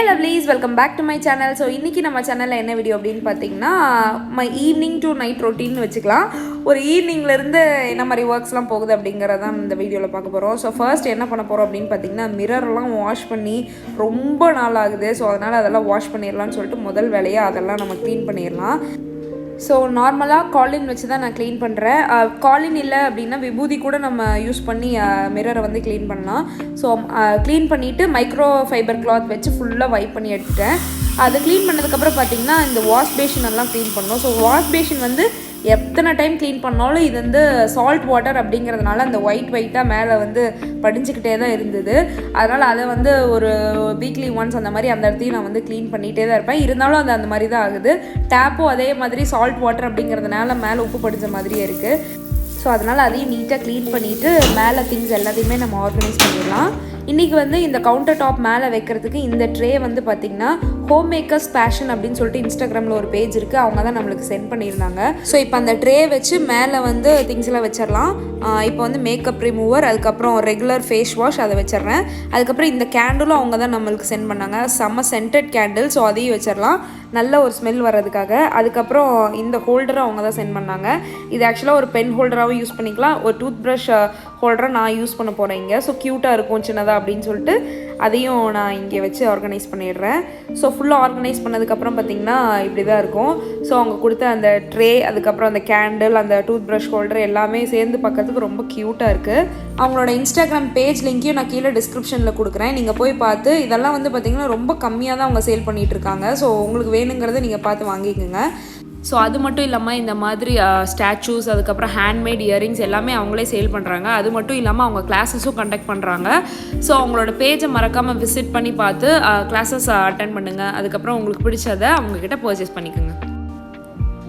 lovelies, welcome back to my channel. So இன்னைக்கு நம்ம சேனல்ல என்ன வீடியோ அப்படினு பாத்தீங்கன்னா my evening to night routine வெச்சுக்கலாம். ஒரு ஈவினிங்ல இருந்து என்ன மாதிரி வர்க்ஸ்லாம் போகுது அப்படிங்கறத இந்த வீடியோல பார்க்க போறோம். ஸோ ஃபர்ஸ்ட் என்ன பண்ண போறோம் அப்படின்னு பாத்தீங்கன்னா மிரர்லாம் வாஷ் பண்ணி ரொம்ப நாள் ஆகுது. ஸோ அதனால அதெல்லாம் வாஷ் பண்ணிடலாம்னு சொல்லிட்டு முதல் வேலையா அதெல்லாம் நம்ம க்ளீன் பண்ணிடலாம். ஸோ நார்மலாக காலின் வச்சு தான் நான் க்ளீன் பண்ணுறேன். காலின் இல்லை அப்படின்னா விபூதி கூட நம்ம யூஸ் பண்ணி மிரரை வந்து க்ளீன் பண்ணலாம். ஸோ க்ளீன் பண்ணிவிட்டு மைக்ரோ ஃபைபர் கிளாத் வச்சு ஃபுல்லாக வைப் பண்ணி எடுத்துட்டேன். அதை க்ளீன் பண்ணதுக்கப்புறம் பார்த்திங்கன்னா இந்த வாஷ் பேஷன் எல்லாம் க்ளீன் பண்ணணும். ஸோ வாஷ் பேஷன் வந்து எத்தனை டைம் க்ளீன் பண்ணாலும் இது வந்து சால்ட் வாட்டர் அப்படிங்கிறதுனால அந்த ஒயிட்டாக மேலே வந்து படிஞ்சுக்கிட்டே தான் இருந்தது. அதனால் அதை வந்து ஒரு வீக்லி ஒன்ஸ் அந்த மாதிரி அந்த இடத்தையும் நான் வந்து க்ளீன் பண்ணிகிட்டே தான் இருப்பேன். இருந்தாலும் அது அந்த மாதிரி தான் ஆகுது. டேப்பும் அதே மாதிரி சால்ட் வாட்டர் அப்படிங்கிறதுனால மேலே உப்பு படிஞ்ச மாதிரியே இருக்குது. ஸோ அதனால் அதையும் நீட்டாக க்ளீன் பண்ணிவிட்டு மேலே திங்ஸ் எல்லாத்தையுமே நம்ம ஆர்கனைஸ் பண்ணிடலாம். இன்றைக்கி வந்து இந்த கவுண்டர் டாப் மேலே வைக்கிறதுக்கு இந்த ட்ரே வந்து பார்த்திங்கன்னா ஹோம் மேக்கர்ஸ் பேஷன் அப்படின்னு சொல்லிட்டு இன்ஸ்டாகிராமில் ஒரு பேஜ் இருக்குது. அவங்க தான் நம்மளுக்கு சென்ட் பண்ணியிருந்தாங்க. ஸோ இப்போ அந்த ட்ரே வச்சு மேலே வந்து திங்ஸ் எல்லாம் வச்சிடலாம். இப்போ வந்து மேக்கப் ரிமூவர், அதுக்கப்புறம் ரெகுலர் ஃபேஸ் வாஷ் அதை வச்சிட்றேன். அதுக்கப்புறம் இந்த கேண்டிலும் அவங்க தான் நம்மளுக்கு சென்ட் பண்ணாங்க. செம்ம சென்டட் கேண்டில். ஸோ அதையும் வச்சிடலாம் நல்ல ஒரு ஸ்மெல் வர்றதுக்காக. அதுக்கப்புறம் இந்த ஹோல்டரை அவங்க தான் சென்ட் பண்ணாங்க. இது ஆக்சுவலாக ஒரு பென் ஹோல்டராகவும் யூஸ் பண்ணிக்கலாம், ஒரு டூத் ப்ரஷ் ஹோல்டரை நான் யூஸ் பண்ண போகிறேன் இங்கே. ஸோ க்யூட்டாக இருக்கும் சின்னதாக அப்படின்னு சொல்லிட்டு அதையும் நான் இங்கே வச்சு ஆர்கனைஸ் பண்ணிடுறேன். ஸோ ஃபுல்லாக ஆர்கனைஸ் பண்ணதுக்கப்புறம் பார்த்திங்கன்னா இப்படி தான் இருக்கும். ஸோ அவங்க கொடுத்த அந்த ட்ரே, அதுக்கப்புறம் அந்த கேண்டில், அந்த டூத் ப்ரஷ் ஹோல்டர் எல்லாமே சேர்ந்து பார்க்கறதுக்கு ரொம்ப க்யூட்டாக இருக்குது. அவங்களோட இன்ஸ்டாகிராம் பேஜ் லிங்க்கையும் நான் கீழே டிஸ்கிரிப்ஷனில் கொடுக்குறேன். நீங்கள் போய் பார்த்து இதெல்லாம் வந்து பார்த்திங்கன்னா ரொம்ப கம்மியாக தான் அவங்க சேல் பண்ணிகிட்ருக்காங்க. ஸோ உங்களுக்கு வேணுங்கிறத நீங்கள் பார்த்து வாங்கிக்கோங்க. ஸோ அது மட்டும் இல்லாமல் இந்த மாதிரி ஸ்டாச்சூஸ், அதுக்கப்புறம் ஹேண்ட்மேட் இயரிங்ஸ் எல்லாமே அவங்களே சேல் பண்ணுறாங்க. அது மட்டும் இல்லாமல் அவங்க கிளாஸஸும் கண்டக்ட் பண்ணுறாங்க. ஸோ அவங்களோட பேஜை மறக்காமல் விசிட் பண்ணி பார்த்து கிளாஸஸ் அட்டென்ட் பண்ணுங்கள். அதுக்கப்புறம் உங்களுக்கு பிடிச்சதை அவங்கக்கிட்ட பர்ச்சேஸ் பண்ணிக்கோங்க.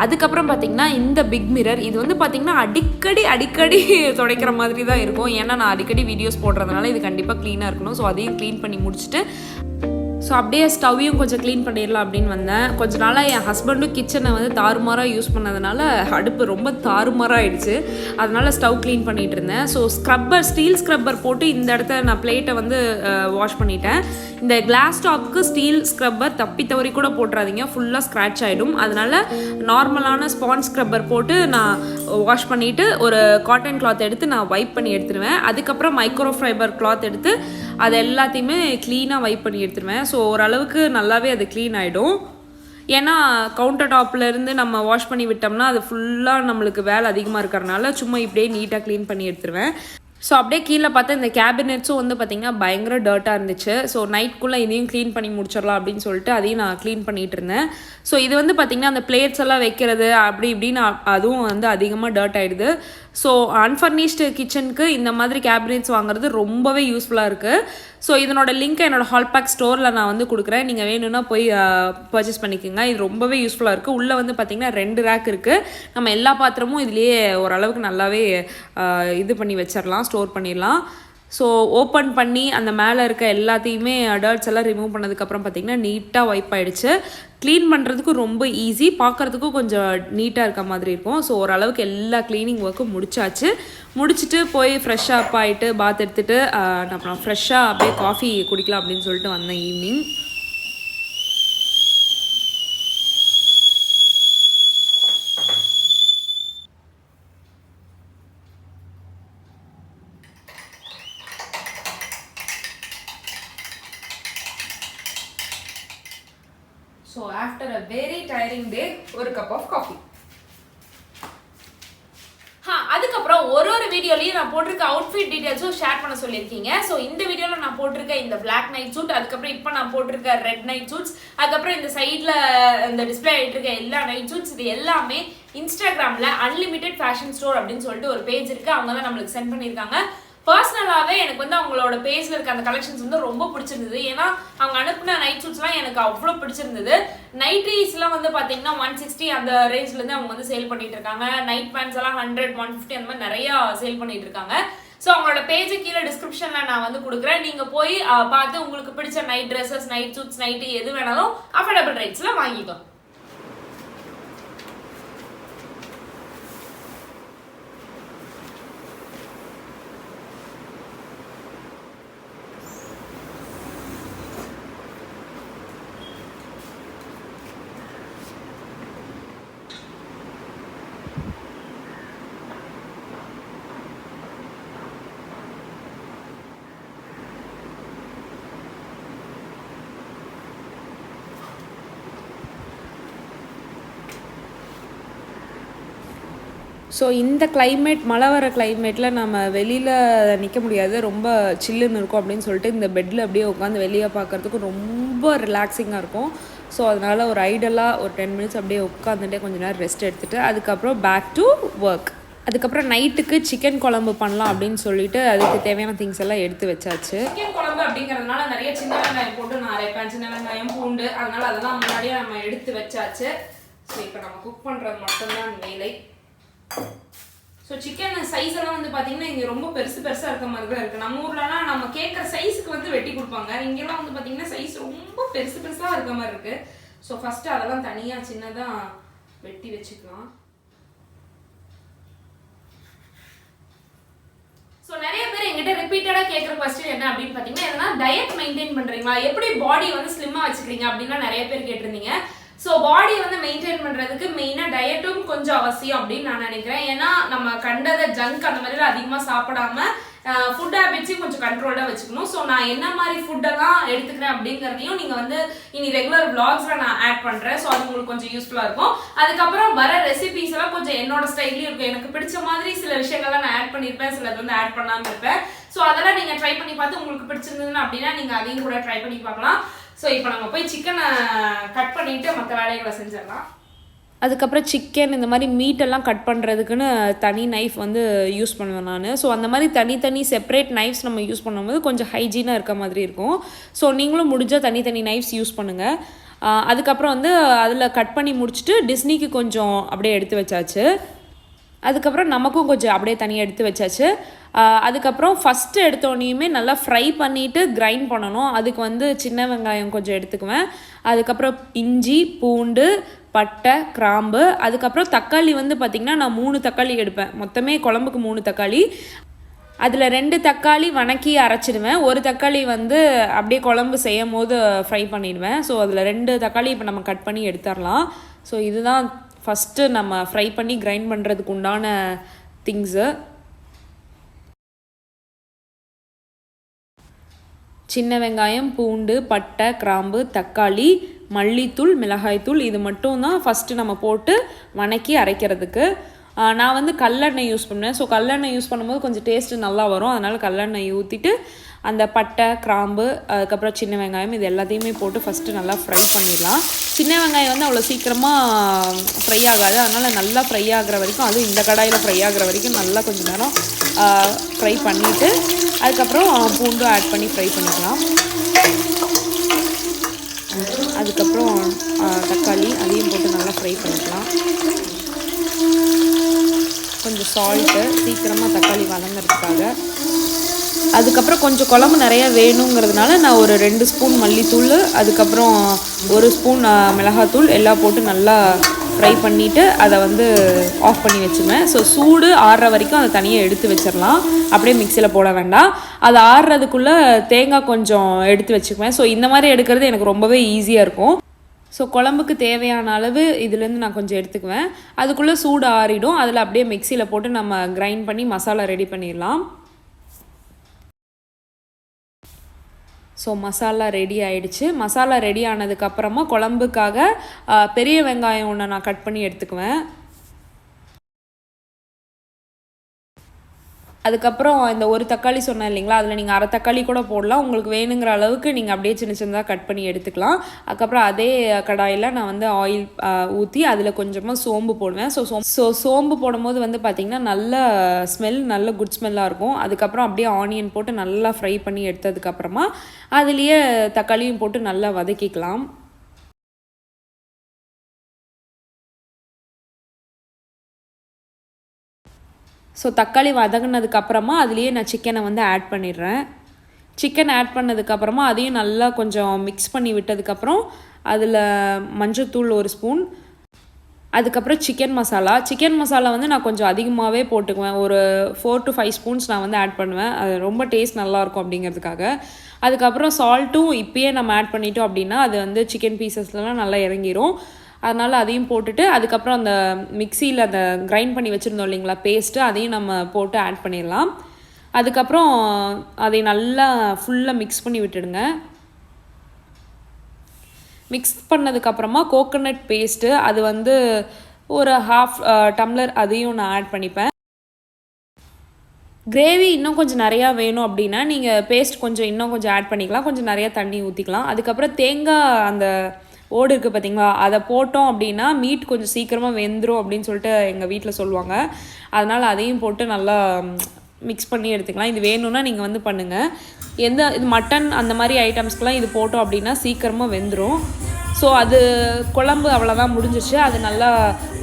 அதுக்கப்புறம் பார்த்திங்கன்னா இந்த பிக் மிரர், இது வந்து பார்த்திங்கன்னா அடிக்கடி துடைக்கிற மாதிரி தான் இருக்கும். ஏன்னா நான் அடிக்கடி வீடியோஸ் போடுறதுனால இது கண்டிப்பாக க்ளீனாக இருக்கணும். ஸோ அதையும் க்ளீன் பண்ணி முடிச்சுட்டு ஸோ அப்படியே ஸ்டவ்வையும் கொஞ்சம் க்ளீன் பண்ணிடலாம் அப்படின்னு வந்தேன். கொஞ்ச நாளாக என் ஹஸ்பண்டும் கிச்சனை வந்து தாறுமாறாக யூஸ் பண்ணதுனால அடுப்பு ரொம்ப தாறுமாறாக ஆகிடுச்சு. அதனால் ஸ்டவ் க்ளீன் பண்ணிகிட்டு இருந்தேன். ஸோ ஸ்டீல் ஸ்க்ரப்பர் போட்டு இந்த இடத்த நான் பிளேட்டை வந்து வாஷ் பண்ணிட்டேன். இந்த கிளாஸ் டாப்க்கு ஸ்டீல் ஸ்க்ரப்பர் தப்பி தவறி கூட போட்டுறாதீங்க, ஃபுல்லாக ஸ்க்ராட்ச் ஆகிடும். அதனால் நார்மலான ஸ்பான்ஜ் ஸ்க்ரப்பர் போட்டு நான் வாஷ் பண்ணிவிட்டு ஒரு காட்டன் கிளாத் எடுத்து நான் வைப் பண்ணி எடுத்துருவேன். அதுக்கப்புறம் மைக்ரோ ஃபைபர் கிளாத் எடுத்து அது எல்லாத்தையுமே க்ளீனாக வைப் பண்ணி எடுத்துருவேன். ஸோ ஓரளவுக்கு நல்லாவே அது க்ளீன் ஆகிடும். ஏன்னா கவுண்டர் டாப்லேருந்து நம்ம வாஷ் பண்ணி விட்டோம்னா அது ஃபுல்லாக நம்மளுக்கு வேலை அதிகமாக இருக்கிறனால சும்மா இப்படியே நீட்டாக க்ளீன் பண்ணி எடுத்துருவேன். ஸோ அப்படியே கீழே பார்த்தா இந்த கேபினெட்ஸும் வந்து பார்த்திங்கன்னா பயங்கர டர்ட்டாக இருந்துச்சு. ஸோ நைட்குள்ளே இதையும் க்ளீன் பண்ணி முடிச்சிடலாம் அப்படின்னு சொல்லிட்டு அதையும் நான் க்ளீன் பண்ணிகிட்டு இருந்தேன். ஸோ இது வந்து பார்த்திங்கன்னா அந்த பிளேட்ஸ் எல்லாம் வைக்கிறது அப்படி இப்படின்னு அதுவும் வந்து அதிகமாக டர்ட் ஆகிடுது. ஸோ அன்ஃபர்னிஷ்டு கிச்சனுக்கு இந்த மாதிரி கேபினெட்ஸ் வாங்குறது ரொம்பவே யூஸ்ஃபுல்லாக இருக்குது. ஸோ இதனோட லிங்க்கை என்னோடய ஹால்பேக் ஸ்டோரில் நான் வந்து கொடுக்குறேன். நீங்கள் வேணும்னா போய் பர்ச்சேஸ் பண்ணிக்கோங்க. இது ரொம்பவே யூஸ்ஃபுல்லாக இருக்குது. உள்ளே வந்து பார்த்திங்கன்னா 2 ரேக் இருக்குது. நம்ம எல்லா பாத்திரமும் இதுலேயே ஓரளவுக்கு நல்லாவே இது பண்ணி வச்சிடலாம், ஸ்டோர் பண்ணிடலாம். ஸோ ஓப்பன் பண்ணி அந்த மேலே இருக்க எல்லாத்தையுமே டர்ட்ஸ் எல்லாம் ரிமூவ் பண்ணதுக்கப்புறம் பார்த்திங்கன்னா நீட்டாக வைப் ஆகிடுச்சு. க்ளீன் பண்ணுறதுக்கு ரொம்ப ஈஸி, பார்க்குறதுக்கும் கொஞ்சம் நீட்டாக இருக்க மாதிரி இருக்கும். ஸோ ஓரளவுக்கு எல்லா க்ளீனிங் ஒர்க்கும் முடிச்சுட்டு போய் ஃப்ரெஷ்ஷாக அப் ஆகிட்டு பாத் எடுத்துகிட்டு அப்புறம் ஃப்ரெஷ்ஷாக அப்படியே காஃபி குடிக்கலாம் அப்படின்னு சொல்லிட்டு வந்தேன் evening. So after a very tiring day, ஒரு cup of coffee. அதுக்கப்புறம் ஒரு வீடியோலையும் நான் போட்டிருக்க அவுட்ஃபிட் டீடைல்ஸும் ஷேர் பண்ண சொல்லியிருக்கீங்க. ஸோ இந்த வீடியோவில் நான் போட்டிருக்க இந்த பிளாக் நைட் சூட், அதுக்கப்புறம் இப்போ நான் போட்டிருக்க ரெட் நைட் சூட்ஸ், அதுக்கப்புறம் இந்த சைடில் இந்த டிஸ்பிளே ஆகிட்டு இருக்க எல்லா நைட் சூட்ஸ், இது எல்லாமே இன்ஸ்டாகிராமில் அன்லிமிட்டெட் ஃபேஷன் ஸ்டோர் அப்படின்னு சொல்லிட்டு ஒரு பேஜ் இருக்குது. அவங்க தான் நம்மளுக்கு சென்ட் பண்ணியிருக்காங்க. பர்சனலாகவே எனக்கு வந்து அவங்களோட பேஜில் இருக்க அந்த கலெக்ஷன்ஸ் வந்து ரொம்ப பிடிச்சிருந்தது. ஏன்னா அவங்க அனுப்பின நைட் சூட்ஸ்லாம் எனக்கு அவ்வளோ பிடிச்சிருந்தது. நைட்ரீஸ்லாம் வந்து பார்த்தீங்கன்னா 160 அந்த ரேஞ்ச்லேருந்து அவங்க வந்து சேல் பண்ணிட்டு இருக்காங்க. நைட் பேண்ட்ஸ் எல்லாம் 100, 150 அந்த மாதிரி நிறையா சேல் பண்ணிட்டு இருக்காங்க. ஸோ அவங்களோட பேஜை கீழே டிஸ்கிரிப்ஷனில் நான் வந்து கொடுக்குறேன். நீங்கள் போய் பார்த்து உங்களுக்கு பிடிச்ச night dresses, night suits, night எது வேணாலும் அஃபோர்டபுள் ரேட்ஸில் வாங்கிக்கலாம். ஸோ இந்த கிளைமேட், மழை வர கிளைமேட்டில் நம்ம வெளியில் நிற்க முடியாது, ரொம்ப சில்லுன்னு இருக்கும் அப்படின்னு சொல்லிட்டு இந்த பெட்டில் அப்படியே உட்காந்து வெளியே பார்க்குறதுக்கு ரொம்ப ரிலாக்ஸிங்காக இருக்கும். ஸோ அதனால் ஒரு ஐடலாக ஒரு 10 மினிட்ஸ் அப்படியே உட்காந்துட்டே கொஞ்சம் நேரம் ரெஸ்ட் எடுத்துகிட்டு அதுக்கப்புறம் பேக் டு ஒர்க். அதுக்கப்புறம் நைட்டுக்கு சிக்கன் குழம்பு பண்ணலாம் அப்படின்னு சொல்லிட்டு அதுக்கு தேவையான திங்ஸ் எல்லாம் எடுத்து வச்சாச்சு. சிக்கன் குழம்பு அப்படிங்கிறதுனால நிறைய சின்ன வெங்காயம் போட்டு நான் அரைப்பேன், சின்ன வெங்காயம் பூண்டு, அதனால் அதெல்லாம் முன்னாடியே நம்ம எடுத்து வச்சாச்சு. ஸோ இப்போ நம்ம குக் பண்ணுறது மட்டும்தான் வேலை. ஸோ சிக்கன் சைஸ் எல்லாம் வந்து பார்த்தீங்கன்னா இங்கே ரொம்ப பெருசாக இருக்க மாதிரி தான் இருக்குது. நம்ம ஊர்லலாம் நம்ம கேட்குற சைஸுக்கு வந்து வெட்டி கொடுப்பாங்க, இங்கெல்லாம் வந்து பார்த்தீங்கன்னா சைஸ் ரொம்ப பெருசாக இருக்க மாதிரி இருக்குது. ஸோ ஃபஸ்ட்டு அதெல்லாம் தனியாக சின்னதாக வெட்டி வச்சுக்கலாம். ஸோ நிறைய பேர் எங்கிட்ட ரிப்பீட்டடாக கேட்குற கொஸ்டின் என்ன அப்படின்னு பார்த்தீங்கன்னா, எதனா டயட் மெயின்டைன் பண்ணுறீங்களா, எப்படி பாடி வந்து ஸ்லிம்மாக வச்சுக்கிறீங்க அப்படின்னா நிறைய பேர் கேட்டிருந்தீங்க. ஸோ பாடி வந்து மெயின்டைன் பண்ணுறதுக்கு மெயினாக டயட்டும் கொஞ்சம் அவசியம் அப்படின்னு நான் நினைக்கிறேன். ஏன்னா நம்ம கண்டதை ஜங்க் அந்த மாதிரிலாம் அதிகமாக சாப்பிடாம ஃபுட் ஹேபிட்ஸையும் கொஞ்சம் கண்ட்ரோல்டாக வச்சுக்கணும். ஸோ நான் என்ன மாதிரி ஃபுட்டெல்லாம் எடுத்துக்கிறேன் அப்படிங்கிறதையும் நீங்கள் வந்து இனி ரெகுலர் விளாக்ஸில் நான் ஆட் பண்ணுறேன். ஸோ அது உங்களுக்கு கொஞ்சம் யூஸ்ஃபுல்லாக இருக்கும். அதுக்கப்புறம் வர ரெசிபிஸ் எல்லாம் கொஞ்சம் என்னோட ஸ்டைல்லையும் இருக்கும். எனக்கு பிடிச்ச மாதிரி சில விஷயங்கள்லாம் நான் ஆட் பண்ணியிருப்பேன், சிலது வந்து ஆட் பண்ணாமல் இருப்பேன். ஸோ அதெல்லாம் நீங்கள் ட்ரை பண்ணி பார்த்து உங்களுக்கு பிடிச்சிருந்ததுன்னு அப்படின்னா நீங்கள் அதையும் கூட ட்ரை பண்ணி பார்க்கலாம். ஸோ இப்போ நம்ம போய் சிக்கனை கட் பண்ணிவிட்டு மற்ற வேலைகளை செஞ்சிடலாம். அதுக்கப்புறம் சிக்கன் இந்த மாதிரி மீட்டெல்லாம் கட் பண்ணுறதுக்குன்னு தனி நைஃப் வந்து யூஸ் பண்ணுவேன் நான். ஸோ அந்த மாதிரி தனித்தனி செப்பரேட் நைஃப்ஸ் நம்ம யூஸ் பண்ணும்போது கொஞ்சம் ஹைஜீனாக இருக்க மாதிரி இருக்கும். ஸோ நீங்களும் முடிஞ்சால் தனித்தனி நைஃப்ஸ் யூஸ் பண்ணுங்கள். அதுக்கப்புறம் வந்து அதில் கட் பண்ணி முடிச்சுட்டு டிஸ்னிக்கு கொஞ்சம் அப்படியே எடுத்து வச்சாச்சு. அதுக்கப்புறம் நமக்கும் கொஞ்சம் அப்படியே தனியாக எடுத்து வச்சாச்சு. அதுக்கப்புறம் ஃபஸ்ட்டு எடுத்தோடனையுமே நல்லா ஃப்ரை பண்ணிவிட்டு கிரைண்ட் பண்ணணும். அதுக்கு வந்து சின்ன வெங்காயம் கொஞ்சம் எடுத்துக்குவேன். அதுக்கப்புறம் இஞ்சி, பூண்டு, பட்டை, கிராம்பு, அதுக்கப்புறம் தக்காளி வந்து பார்த்திங்கன்னா நான் 3 தக்காளி எடுப்பேன். மொத்தமே குழம்புக்கு 3 தக்காளி. அதில் 2 தக்காளி வணக்கி அரைச்சிடுவேன், 1 தக்காளி வந்து அப்படியே குழம்பு செய்யும் போது ஃப்ரை பண்ணிடுவேன். ஸோ அதில் 2 தக்காளி இப்போ நம்ம கட் பண்ணி எடுத்துடலாம். ஸோ இதுதான் ஃபஸ்ட்டு நம்ம ஃப்ரை பண்ணி கிரைண்ட் பண்ணுறதுக்கு உண்டான திங்ஸு. சின்ன வெங்காயம், பூண்டு, பட்டை, கிராம்பு, தக்காளி, மல்லித்தூள், மிளகாய்த்தூள், இது மட்டும் தான் ஃபஸ்ட்டு நம்ம போட்டு வணக்கி அரைக்கிறதுக்கு. நான் வந்து கல்லெண்ணெய் யூஸ் பண்ணுவேன். ஸோ கல்லெண்ணெய் யூஸ் பண்ணும்போது கொஞ்சம் டேஸ்ட்டு நல்லா வரும். அதனால் கல்லெண்ணெய் ஊற்றிட்டு அந்த பட்டை, கிராம்பு, அதுக்கப்புறம் சின்ன வெங்காயம் இது எல்லாத்தையுமே போட்டு ஃபஸ்ட்டு நல்லா ஃப்ரை பண்ணிடலாம். சின்ன வெங்காயம் வந்து அவ்வளோ சீக்கிரமாக ஃப்ரை ஆகாது. அதனால் நல்லா ஃப்ரை ஆகிற வரைக்கும், அதுவும் இந்த கடாயில் ஃப்ரை ஆகிற வரைக்கும் நல்லா கொஞ்சம் நேரம் ஃப்ரை பண்ணிவிட்டு அதுக்கப்புறம் பூண்டும் ஆட் பண்ணி ஃப்ரை பண்ணிக்கலாம். அதுக்கப்புறம் தக்காளி அதையும் போட்டு நல்லா ஃப்ரை பண்ணிக்கலாம். கொஞ்சம் சால்ட்டு சீக்கிரமாக தக்காளி வதங்கிறதுக்காக. அதுக்கப்புறம் கொஞ்சம் குழம்பு நிறைய வேணுங்கிறதுனால நான் ஒரு 2 ஸ்பூன் மல்லித்தூள், அதுக்கப்புறம் 1 ஸ்பூன் மிளகாத்தூள் எல்லாம் போட்டு நல்லா ஃப்ரை பண்ணிவிட்டு அதை வந்து ஆஃப் பண்ணி வச்சுருவேன். ஸோ சூடு ஆறுற வரைக்கும் அதை தனியாக எடுத்து வச்சிடலாம், அப்படியே மிக்சியில் போட வேண்டாம். அது ஆறுறதுக்குள்ளே தேங்காய் கொஞ்சம் எடுத்து வச்சுக்குவேன். ஸோ இந்த மாதிரி எடுக்கிறது எனக்கு ரொம்பவே ஈஸியாக இருக்கும். ஸோ குழம்புக்கு தேவையான அளவு இதுலேருந்து நான் கொஞ்சம் எடுத்துக்குவேன். அதுக்குள்ளே சூடு ஆறிடும். அதில் அப்படியே மிக்சியில் போட்டு நம்ம கிரைண்ட் பண்ணி மசாலா ரெடி பண்ணிடலாம். ஸோ மசாலா ரெடி ஆகிடுச்சு. மசாலா ரெடி ஆனதுக்கப்புறமா குழம்புக்காக பெரிய வெங்காயம் ஒன்று நான் கட் பண்ணி எடுத்துக்குவேன். அதுக்கப்புறம் இந்த 1 தக்காளி சொன்னேன் இல்லைங்களா, அதில் நீங்கள் அரை தக்காளி கூட போடலாம். உங்களுக்கு வேணுங்கிற அளவுக்கு நீங்கள் அப்படியே சின்ன சின்னதாக கட் பண்ணி எடுத்துக்கலாம். அதுக்கப்புறம் அதே கடாயில் நான் வந்து ஆயில் ஊற்றி அதில் கொஞ்சமாக சோம்பு போடுவேன். சோம்பு போடும்போது வந்து பார்த்திங்கன்னா நல்ல ஸ்மெல், நல்ல குட் ஸ்மெல்லாக இருக்கும். அதுக்கப்புறம் அப்படியே ஆனியன் போட்டு நல்லா ஃப்ரை பண்ணி எடுத்ததுக்கப்புறமா அதுலேயே தக்காளியும் போட்டு நல்லா வதக்கிக்கலாம். ஸோ தக்காளி வதங்கினதுக்கப்புறமா அதுலேயே நான் சிக்கனை வந்து ஆட் பண்ணிடுறேன். சிக்கன் ஆட் பண்ணதுக்கப்புறமா அதையும் நல்லா கொஞ்சம் மிக்ஸ் பண்ணி விட்டதுக்கப்புறம் அதில் மஞ்சள்தூள் 1 ஸ்பூன், அதுக்கப்புறம் சிக்கன் மசாலா வந்து நான் கொஞ்சம் அதிகமாகவே போட்டுக்குவேன். ஒரு 4 to 5 ஸ்பூன்ஸ் நான் வந்து ஆட் பண்ணுவேன். அது ரொம்ப டேஸ்ட் நல்லாயிருக்கும் அப்படிங்கிறதுக்காக. அதுக்கப்புறம் சால்ட்டும் இப்போயே நம்ம ஆட் பண்ணிட்டோம் அப்படின்னா அது வந்து சிக்கன் பீசஸ்லாம் நல்லா இறங்கிரும். அதனால் அதையும் போட்டுட்டு அதுக்கப்புறம் அந்த மிக்சியில் அந்த கிரைண்ட் பண்ணி வச்சுருந்தோம் இல்லைங்களா பேஸ்ட்டு, அதையும் நம்ம போட்டு ஆட் பண்ணிடலாம். அதுக்கப்புறம் அதை நல்லா ஃபுல்லாக மிக்ஸ் பண்ணி விட்டுடுங்க. மிக்ஸ் பண்ணதுக்கப்புறமா கோகோனட் பேஸ்ட்டு அது வந்து ஒரு ஹாஃப் டம்ளர் அதையும் நான் ஆட் பண்ணிப்பேன். கிரேவி இன்னும் கொஞ்சம் நிறையா வேணும் அப்படின்னா நீங்கள் பேஸ்ட் கொஞ்சம் இன்னும் கொஞ்சம் ஆட் பண்ணிக்கலாம், கொஞ்சம் நிறையா தண்ணி ஊற்றிக்கலாம். அதுக்கப்புறம் தேங்காய் அந்த ஓடு இருக்குது பார்த்தீங்களா, அதை போட்டோம் அப்படின்னா மீட் கொஞ்சம் சீக்கிரமாக வெந்துடும் அப்படின்னு சொல்லிட்டு எங்கள் வீட்டில் சொல்லுவாங்க. அதனால் அதையும் போட்டு நல்லா மிக்ஸ் பண்ணி எடுத்துக்கலாம். இது வேணும்னா நீங்கள் வந்து பண்ணுங்கள். இது மட்டன் அந்த மாதிரி ஐட்டம்ஸ்க்கெலாம் இது போட்டோம் அப்படின்னா சீக்கிரமாக வெந்துடும். ஸோ அது குழம்பு அவ்வளோதான் முடிஞ்சிச்சு. அது நல்லா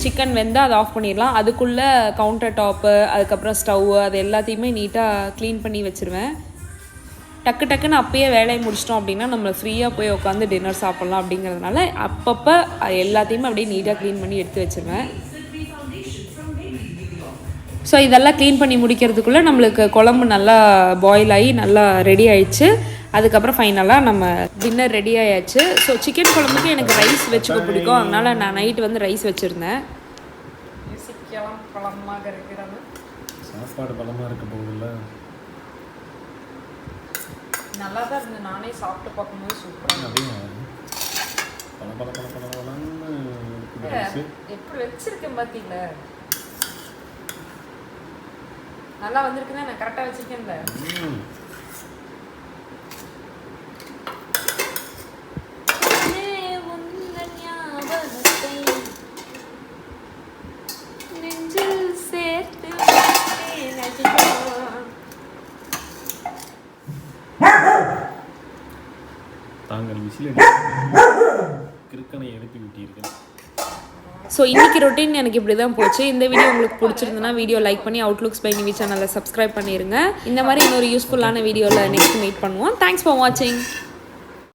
சிக்கன் வெந்தால் அதை ஆஃப் பண்ணிடலாம். அதுக்குள்ளே கவுண்டர் டாப்பு, அதுக்கப்புறம் ஸ்டவ்வு, அது எல்லாத்தையுமே நீட்டாக க்ளீன் பண்ணி வச்சுருவேன். டக்குன்னு அப்பயே வேலையை முடிச்சிட்டோம் அப்படின்னா நம்ம ஃப்ரீயாக போய் உட்காந்து டின்னர் சாப்பிட்லாம். அப்படிங்கிறதுனால அப்பப்போ எல்லாத்தையுமே அப்படியே நீட்டாக க்ளீன் பண்ணி எடுத்து வச்சுருவேன். ஸோ இதெல்லாம் க்ளீன் பண்ணி முடிக்கிறதுக்குள்ளே நம்மளுக்கு குழம்பு நல்லா பாயில் ஆகி நல்லா ரெடி ஆயிடுச்சு. அதுக்கப்புறம் ஃபைனலாக நம்ம டின்னர் ரெடி ஆயாச்சு. ஸோ சிக்கன் குழம்புக்கு எனக்கு ரைஸ் வச்சுக்க பிடிக்கும், அதனால் நான் நைட்டு வந்து ரைஸ் வச்சுருந்தேன். பழமாக இருக்கிறது, சாப்பாடு பழமாக இருக்க போகுதுல்ல, நல்லா தான் இருந்தது. நானே சாப்பிட்டு பார்க்கும்போது சூப்பராக எப்படி வச்சுருக்கேன் பார்த்தீங்களா, நல்லா வந்திருக்குன்னா நான் கரெக்டாக வச்சுருக்கேன்ல. தாங்கள் விசில் கிறுக்கனை எழுப்பி விட்டீர்கள். ஸோ இன்றைக்கி ரொட்டீன் எனக்கு இப்படி தான் போச்சு. இந்த வீடியோ உங்களுக்கு பிடிச்சிருந்துன்னா வீடியோ லைக் பண்ணி அவுட்லுக்ஸ் பை நிவி சேனலை சப்ஸ்கிரைப் பண்ணிடுங்க. இந்த மாதிரி இன்னொரு யூஸ்ஃபுல்லான வீடியோவில் நெக்ஸ்ட் மீட் பண்ணுவோம். தேங்க்ஸ் ஃபார் வாட்சிங்.